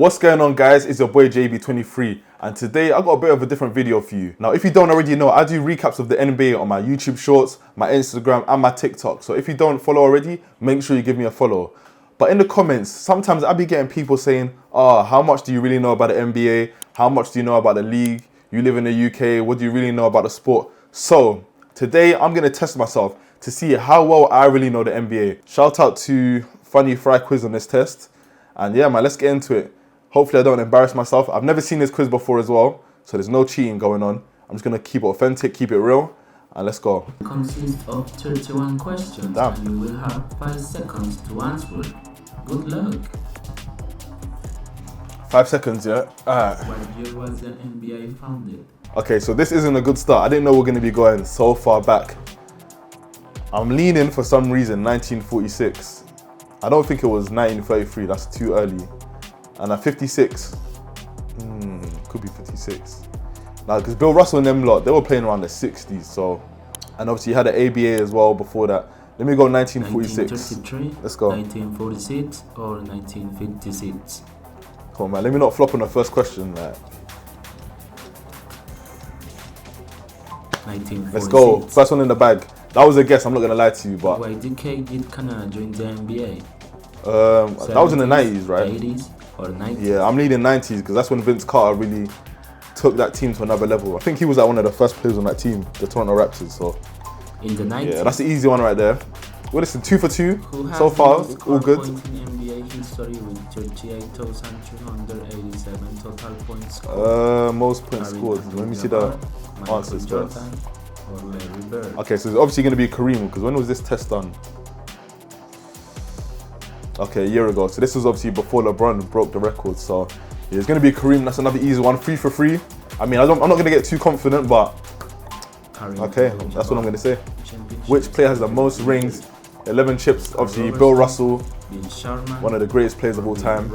What's going on, guys? It's your boy JB23, and today I got a bit of a different video for you. Now, if you don't already know, I do recaps of the NBA on my YouTube shorts, my Instagram and my TikTok. So if you don't follow already, make sure you give me a follow. But in the comments, sometimes I be getting people saying, how much do you really know about the NBA? How much do you know about the league? You live in the UK, what do you really know about the sport? So today I'm gonna test myself to see how well I really know the NBA. Shout out to Funny Fry Quiz on this test. And yeah, man, let's get into it. Hopefully I don't embarrass myself. I've never seen this quiz before as well, so there's no cheating going on. I'm just gonna keep it authentic, keep it real, and let's go. It consists of 31 questions. Damn. And you will have 5 seconds to answer. Good luck. 5 seconds, yeah? Alright. What year was the NBA founded? Okay, so this isn't a good start. I didn't know we're gonna be going so far back. I'm leaning for some reason 1946. I don't think it was 1933, that's too early. And at 56, could be 56. Now, because Bill Russell and them lot, they were playing around the 60s, so. And obviously you had the ABA as well before that. Let me go 1946. 1933, Let's go. 1946 or 1956? Come on, man, let me not flop on the first question, like. 1946. Let's go, first one in the bag. That was a guess, I'm not gonna lie to you, but. What decade did Canada join the NBA? That was in the 90s, right? 80s or 90s? Yeah, I'm leading 90s because that's when Vince Carter really took that team to another level. I think he was like one of the first players on that team, the Toronto Raptors. So in the 90s? yeah, that's the easy one right there. Well, listen, 2 for 2 Who so has far, the most all good. points in NBA history with 38,287 total points scored? Most points scored. Let me see the answers first. Or Larry Bird? Okay, so it's obviously going to be Kareem because when was this test done? Okay, a year ago. So this was obviously before LeBron broke the record. So yeah, it's going to be Kareem. That's another easy one. 3 for 3. I mean, I'm not going to get too confident, but okay, that's what I'm going to say. Which player has the most rings? 11 chips. Obviously, Bill Russell, one of the greatest players of all time.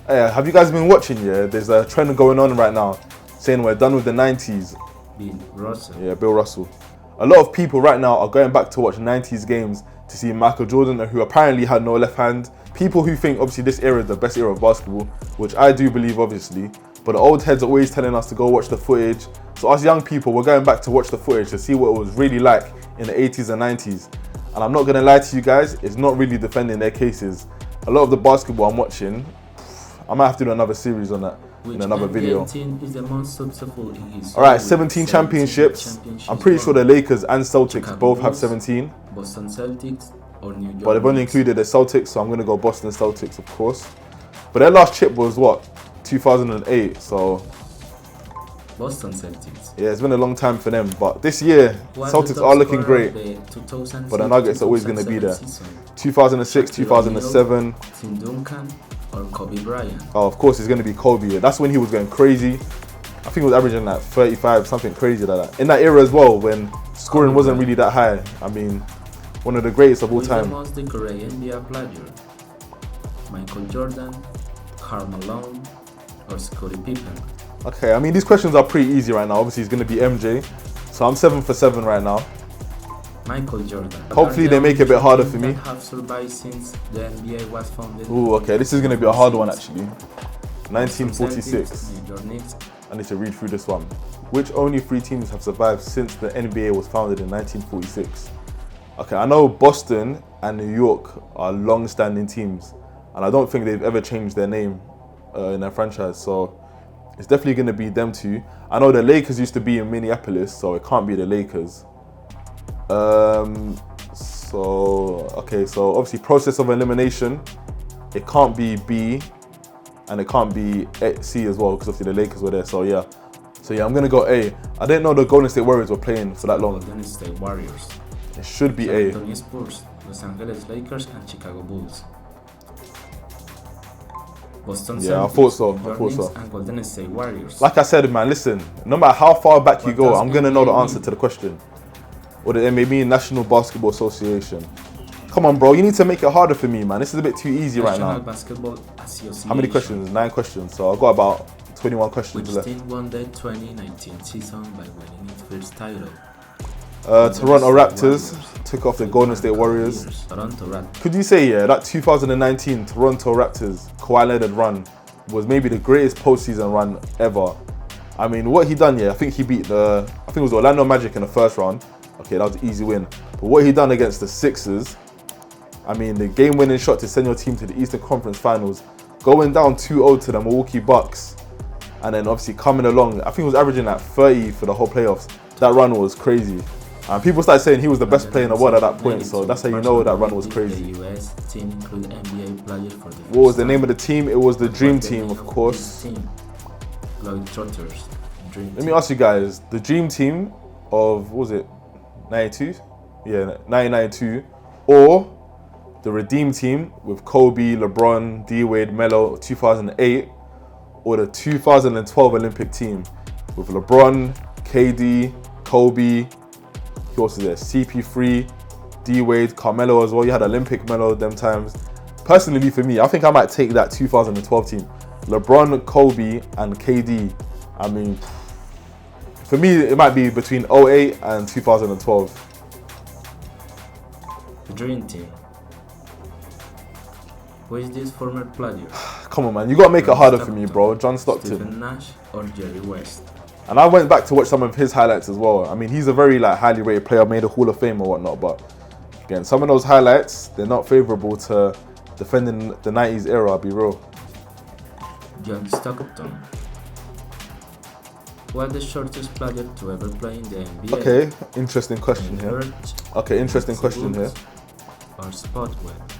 Hey, have you guys been watching? Yeah, there's a trend going on right now saying we're done with the 90s. Bill Russell. Yeah, Bill Russell. A lot of people right now are going back to watch 90s games to see Michael Jordan, who apparently had no left hand. People who think obviously this era is the best era of basketball, which I do believe obviously, but the old heads are always telling us to go watch the footage. So us young people, we're going back to watch the footage to see what it was really like in the 80s and 90s. And I'm not gonna lie to you guys, it's not really defending their cases. A lot of the basketball I'm watching, I might have to do another series on that in another video. Which team is the most successful in history? Alright, 17 championships. I'm pretty sure the Lakers and Celtics Chicago both have Bulls, 17. Boston Celtics or New York But they've only Knicks? included the Celtics, so I'm going to go Boston Celtics, of course. But their last chip was what? 2008, so Boston Celtics. yeah, it's been a long time for them. But this year, Celtics are looking great. But the Nuggets are always going to be there. 2006, 2007. Tim Duncan or Kobe Bryant? Oh, of course, it's going to be Kobe. That's when he was going crazy. I think he was averaging like 35, something crazy like that. In that era as well, when scoring wasn't really that high. I mean, one of the greatest of all time. Who is the most decorated NBA player? Michael Jordan, Karl Malone, or Scottie Pippen? Okay, I mean, these questions are pretty easy right now. Obviously, it's going to be MJ. So I'm 7 for 7 right now. Michael Jordan. Hopefully they make it a bit harder for me. Have survived since the NBA was founded. Ooh, okay, this is going to be a hard one actually. 1946. New York Knicks. I need to read through this one. Which only 3 teams have survived since the NBA was founded in 1946? Okay, I know Boston and New York are long-standing teams, and I don't think they've ever changed their name in their franchise, so it's definitely going to be them two. I know the Lakers used to be in Minneapolis, so it can't be the Lakers. So obviously process of elimination, it can't be B, and it can't be C as well, because obviously the Lakers were there, so yeah, I'm going to go A. I didn't know the Golden State Warriors were playing for that long. Golden State Warriors. It should be San A. Antonio Spurs, Los Angeles Lakers, and Chicago Bulls. Boston Yeah, I Celtics, thought so, New York Knicks, and Golden State Warriors. Like I said, man, listen, no matter how far back you go, I'm going to know the answer to the question. Or the NBA National Basketball Association. Come on, bro, you need to make it harder for me, man. This is a bit too easy right now. National Basketball Association. How many questions? 9 questions. So I've got about 21 questions Which left. team won the 2019 season by winning its first title? Toronto Raptors took off the Golden State Warriors. Toronto Raptors. Could you say, yeah, that 2019 Toronto Raptors Kawhi Leonard run was maybe the greatest postseason run ever? I mean, what he done, yeah, I think he beat I think it was Orlando Magic in the first round. Okay, that was an easy win. But what he done against the Sixers, I mean, the game-winning shot to send your team to the Eastern Conference Finals, going down 2-0 to the Milwaukee Bucks, and then obviously coming along, I think he was averaging like 30 for the whole playoffs. That run was crazy. And people started saying he was the best player in the world at that point, so that's how you know that run was crazy. The US team include NBA players for the What was the name of the team? It was the Dream Team, of course. Let me ask you guys, the Dream Team of, what was it, 92? Yeah, 1992, or the Redeem Team with Kobe, LeBron, D-Wade, Melo, 2008, or the 2012 Olympic team with LeBron, KD, Kobe, who else is there? CP3, D-Wade, Carmelo as well. You had Olympic Melo them times. Personally, for me, I think I might take that 2012 team. LeBron, Kobe, and KD. I mean, for me, it might be between 08 and 2012. The Dream Team. Who is this former player? Come on, man. You got to make it harder for me, bro. John Stockton. Stephen Nash or Jerry West? And I went back to watch some of his highlights as well. I mean, he's a very highly rated player, made a Hall of Fame or whatnot. But again, some of those highlights, they're not favourable to defending the 90s era, I'll be real. John Stockton. Who are the shortest player to ever play in the NBA? Okay, interesting question here. Okay, interesting question here. Or Spot Webb?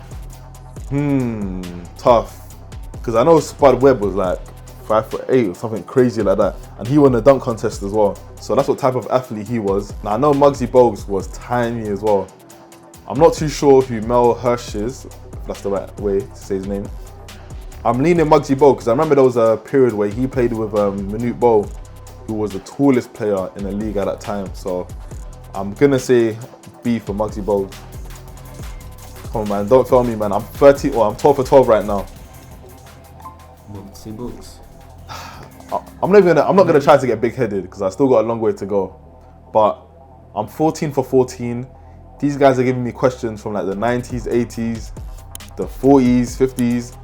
Tough. Because I know Spud Webb was like 5'8" or something crazy like that. And he won the dunk contest as well. So that's what type of athlete he was. Now I know Muggsy Bogues was tiny as well. I'm not too sure who Mel Hirsch is, if that's the right way to say his name. I'm leaning Muggsy Bogues because I remember there was a period where he played with Manute Bol, who was the tallest player in the league at that time. So I'm gonna say B for Muggsy Bogues. Come on, man, don't fail me, man. I'm 12 for 12 right now. Muggsy Bogues. I'm not gonna try to get big-headed because I still got a long way to go. But I'm 14 for 14. These guys are giving me questions from like the 90s, 80s, the 40s, 50s,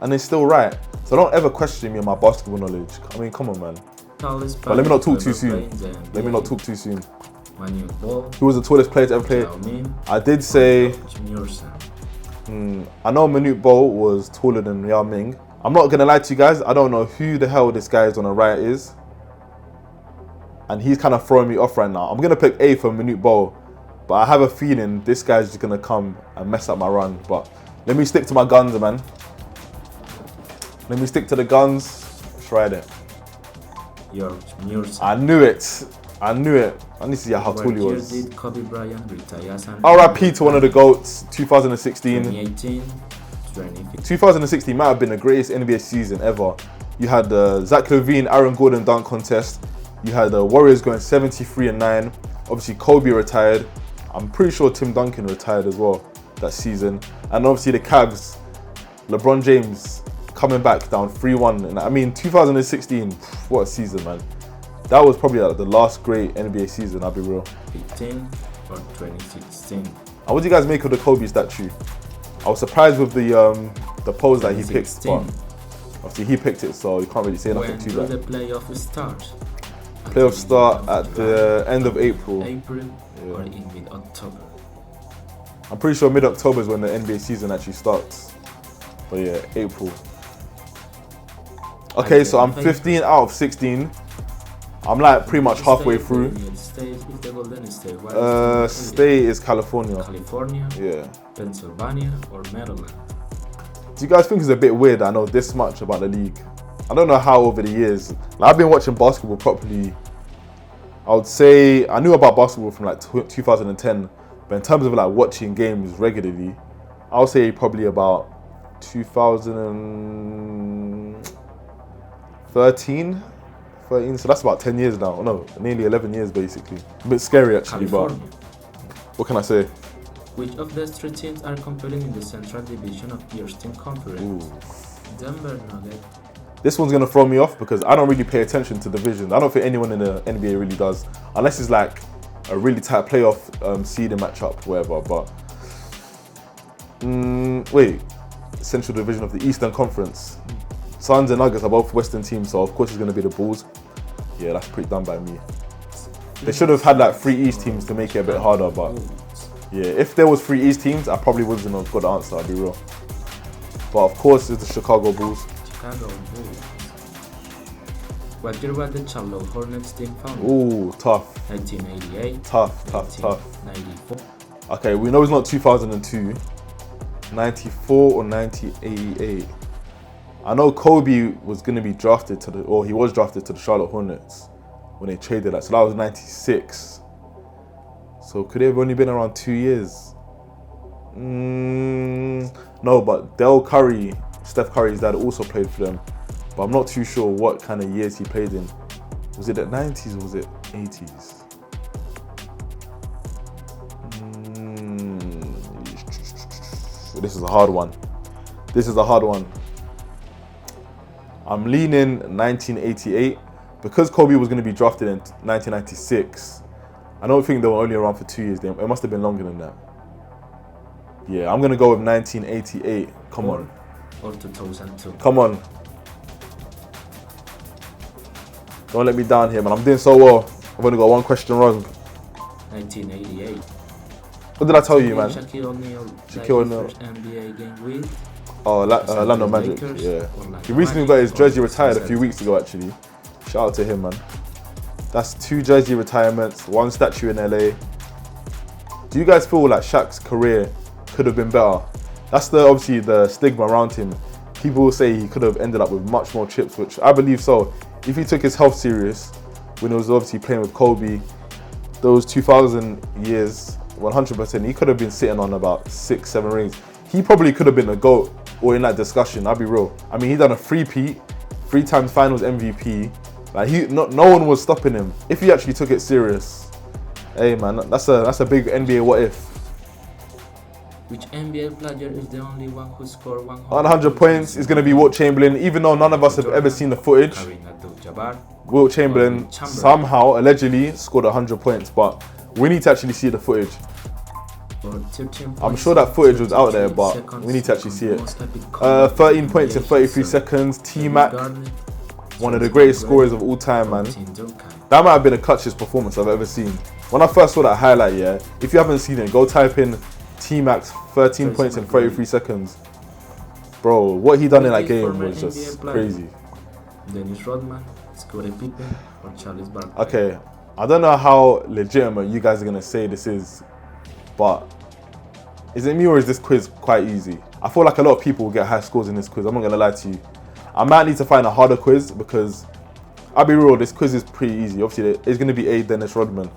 and they're still right. So don't ever question me on my basketball knowledge. I mean, come on, man. But let me not talk too soon. Let me not talk too soon. Who was the tallest player to ever play? I did say. I know Manute Bol was taller than Yao Ming. I'm not gonna lie to you guys. I don't know who the hell this guy is on the right is, and he's kind of throwing me off right now. I'm gonna pick A for Manute Bol, but I have a feeling this guy's just gonna come and mess up my run. But let me stick to my guns, man. Let me stick to the guns. Tried it. I knew it. I knew it. I need to see how tall he was. Did Kobe Bryant retire? RIP to one of the GOATs, 2016. 2018, 2015. 2016 might have been the greatest NBA season ever. You had the Zach LaVine, Aaron Gordon dunk contest. You had the Warriors going 73-9. Obviously, Kobe retired. I'm pretty sure Tim Duncan retired as well that season. And obviously the Cavs, LeBron James coming back down 3-1. And I mean, 2016, what a season, man. That was probably the last great NBA season, I'll be real. 15 or 2016. And what do you guys make of the Kobe statue? I was surprised with the pose that he picked, but obviously he picked it, so you can't really say nothing to that. When do the playoffs start? Playoffs start at the end of April. Or in mid-October? I'm pretty sure mid-October is when the NBA season actually starts. But yeah, April. Okay, so I'm 15 out of 16. I'm like pretty much halfway through. State is California. California? Yeah. Pennsylvania or Maryland? Do you guys think it's a bit weird that I know this much about the league? I don't know how over the years. I've been watching basketball properly. I would say I knew about basketball from like 2010, but in terms of like watching games regularly, I would say probably about 2013. So that's about 10 years now. No, nearly 11 years basically. A bit scary actually, California. But what can I say? Which of the three teams are competing in the Central Division of the Eastern Conference? Ooh. Denver Nuggets. This one's gonna throw me off because I don't really pay attention to divisions. I don't think anyone in the NBA really does, unless it's like a really tight playoff seeding matchup, whatever. But wait, Central Division of the Eastern Conference. Suns and Nuggets are both Western teams, so of course it's going to be the Bulls. Yeah, that's pretty done by me. They should have had like 3 East teams to make it a bit harder, but yeah, if there was 3 East teams, I probably wouldn't have got the answer, I'll be real. But of course, it's the Chicago Bulls. Chicago Bulls. What year was the Charlotte Hornets team founded? Ooh, tough. 1988. Tough. 94. Okay, we know it's not 2002. 94 or 1988. I know Kobe was going to be drafted to he was drafted to the Charlotte Hornets when they traded that. So that was 96. So could it have only been around 2 years? No, but Del Curry, Steph Curry's dad, also played for them. But I'm not too sure what kind of years he played in. Was it the 90s or was it 80s? This is a hard one. I'm leaning 1988 because Kobe was going to be drafted in 1996. I don't think they were only around for 2 years. It must have been longer than that. Yeah, I'm going to go with 1988. Come on. Or 2002. Come on. Don't let me down here, man. I'm doing so well. I've only got one question wrong. 1988. What did I tell you, man? Shaquille O'Neal. Shaquille O'Neal. First NBA game with. Oh, Orlando Magic. Lakers, Yeah. Orlando He recently Magic, got his jersey or retired a few weeks ago, actually. Shout out to him, man. That's 2 jersey retirements, 1 statue in LA. Do you guys feel like Shaq's career could have been better? That's obviously the stigma around him. People will say he could have ended up with much more chips, which I believe so. If he took his health serious, when he was obviously playing with Kobe, those 2000 years, 100%, he could have been sitting on about 6, 7 rings. He probably could have been a GOAT or in that discussion, I'll be real. I mean, he done a 3-peat, 3 times finals MVP. Like no one was stopping him. If he actually took it serious, hey man, that's a big NBA what if. Which NBA player is the only one who scored 100 points is going to be Wilt Chamberlain, even though none of us have ever seen the footage. Wilt Chamberlain somehow, allegedly, scored 100 points, but we need to actually see the footage. I'm sure that footage was out there, but we need to actually see it. 13 points in 33 seconds. T-Mac, one of the greatest scorers of all time, man. That might have been the clutchest performance I've ever seen. When I first saw that highlight, yeah, if you haven't seen it, go type in T-Mac's 13 points in 33 seconds. Bro, what he done in that game was just crazy. Dennis Rodman, Scottie Pippen, or Charles Barkley. Okay, I don't know how legitimate you guys are going to say this is, but is it me or is this quiz quite easy? I feel like a lot of people will get high scores in this quiz, I'm not going to lie to you. I might need to find a harder quiz because, I'll be real, this quiz is pretty easy. Obviously, it's going to be Dennis Rodman,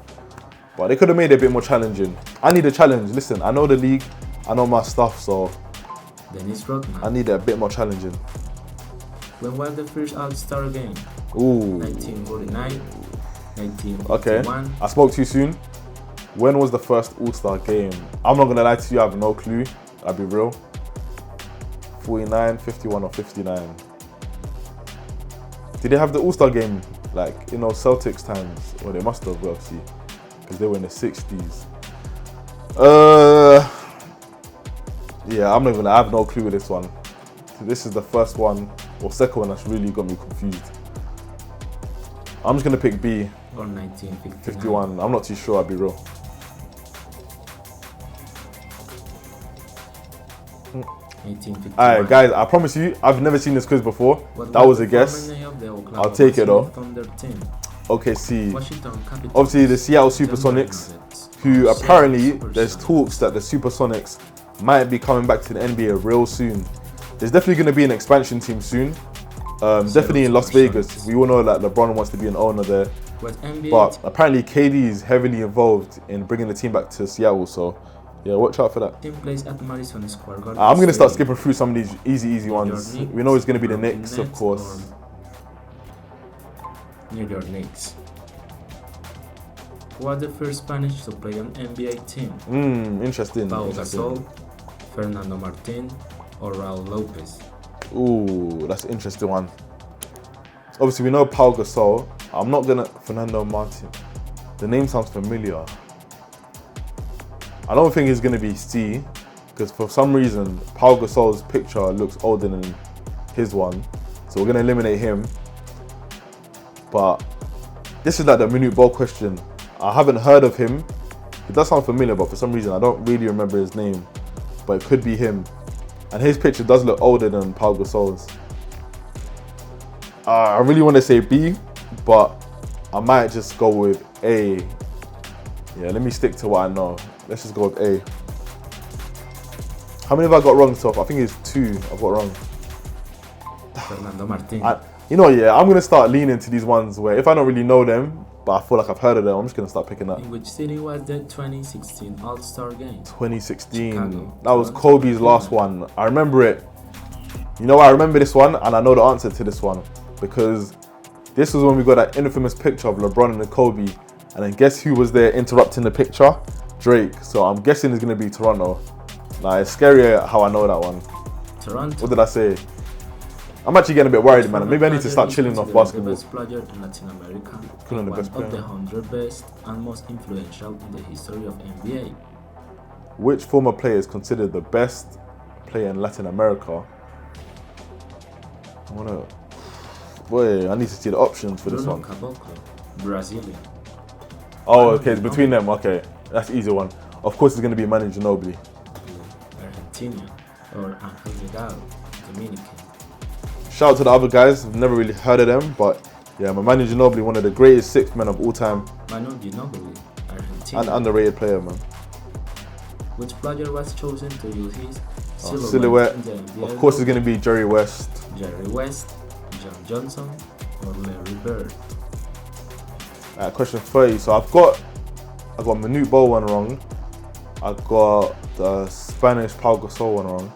but they could have made it a bit more challenging. I need a challenge. Listen, I know the league, I know my stuff, so Dennis Rodman. I need it a bit more challenging. When was the first All-Star game? Ooh. 1949, 1951. Okay, I spoke too soon. When was the first All-Star game? I'm not gonna lie to you, I have no clue. I'll be real. 49, 51 or 59. Did they have the All-Star game like in those Celtics times? Well, they must have, obviously, because they were in the 60s. Yeah, I'm not gonna, I have no clue with this one. So this is the first one or second one that's really got me confused. I'm just gonna pick B. Or 1951. 51. I'm not too sure, I'll be real. Alright guys, I promise you, I've never seen this quiz before. That was a guess. I'll take it though. OKC. Obviously the Seattle Supersonics, who apparently there's talks that the Supersonics might be coming back to the NBA real soon. There's definitely going to be an expansion team soon. Definitely in Las Vegas. We all know that LeBron wants to be an owner there. But apparently KD is heavily involved in bringing the team back to Seattle, so yeah, watch out for that. Team plays at Madison Square Garden. I'm going to start skipping through some of these easy ones. We know it's going to be the Knicks, of course. New York Knicks. Who was the first Spanish to play on NBA team? Interesting. Pau Gasol, Fernando Martin, or Raul Lopez? Ooh, that's an interesting one. Obviously, we know Pau Gasol. I'm not gonna Fernando Martin. The name sounds familiar. I don't think he's gonna be C, because for some reason, Pau Gasol's picture looks older than his one. So we're gonna eliminate him. But this is like the minute ball question. I haven't heard of him. It does sound familiar, but for some reason, I don't really remember his name. But it could be him. And his picture does look older than Pau Gasol's. I really want to say B, but I might just go with A. Yeah, let me stick to what I know. Let's just go with A. How many have I got wrong so far? I think it's 2 I've got wrong. Fernando Martin. You know, yeah, I'm going to start leaning to these ones where if I don't really know them, but I feel like I've heard of them, I'm just going to start picking up. In which city was the 2016 All-Star Game? 2016. Chicago. That was Kobe's last one. I remember it. You know, I remember this one, and I know the answer to this one, because this was when we got that infamous picture of LeBron and Kobe, and then guess who was there interrupting the picture? Drake. So I'm guessing it's going to be Toronto. Nah, it's scary how I know that one. Toronto. What did I say? I'm actually getting a bit worried, man. Maybe I need to start chilling off basketball. The best player in Latin America, Couldn't the one best of player. the 100 best and most influential in the history of NBA. Which former player is considered the best player in Latin America? Boy, I need to see the options for this Bruno one. Caboclo, Brazilian. Oh, okay, it's between them. Okay, that's the easy one. Of course, it's going to be Manu Ginobili. Argentina, or Angel Vidal, Dominican. Shout out to the other guys. I've never really heard of them, but yeah, Manu Ginobili, one of the greatest sixth men of all time. Manu Ginobili, Argentina. An underrated player, man. Which player was chosen to use his Silhouette. in the NBA Of course, it's logo? going to be Jerry West. Jerry West, John Johnson, or Larry Bird? Question 30. So I got Manute Bol one wrong. I got the Spanish Pau Gasol one wrong.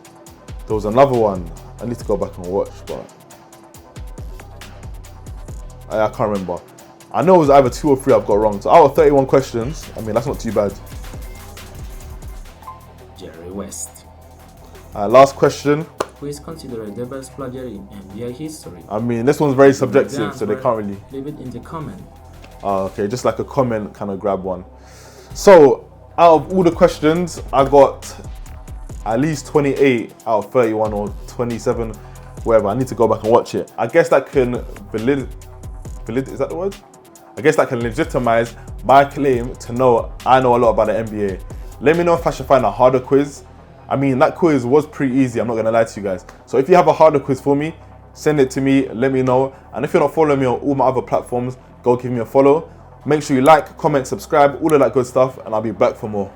There was another one. I need to go back and watch, but I can't remember. I know it was either 2 or 3 I've got wrong. So out of 31 questions, I mean, that's not too bad. Jerry West. Last question. Who is considered the best player in NBA history? I mean, this one's very subjective, so they can't really... Leave it in the comment. Okay, just like a comment, kind of grab one. So, out of all the questions, I got at least 28 out of 31 or 27, whatever. I need to go back and watch it. I guess that can is that the word? I guess that can legitimize my claim to know I know a lot about the NBA. Let me know if I should find a harder quiz. I mean, that quiz was pretty easy, I'm not gonna lie to you guys. So if you have a harder quiz for me, send it to me, let me know. And if you're not following me on all my other platforms, go give me a follow. Make sure you like, comment, subscribe, all of that good stuff, and I'll be back for more.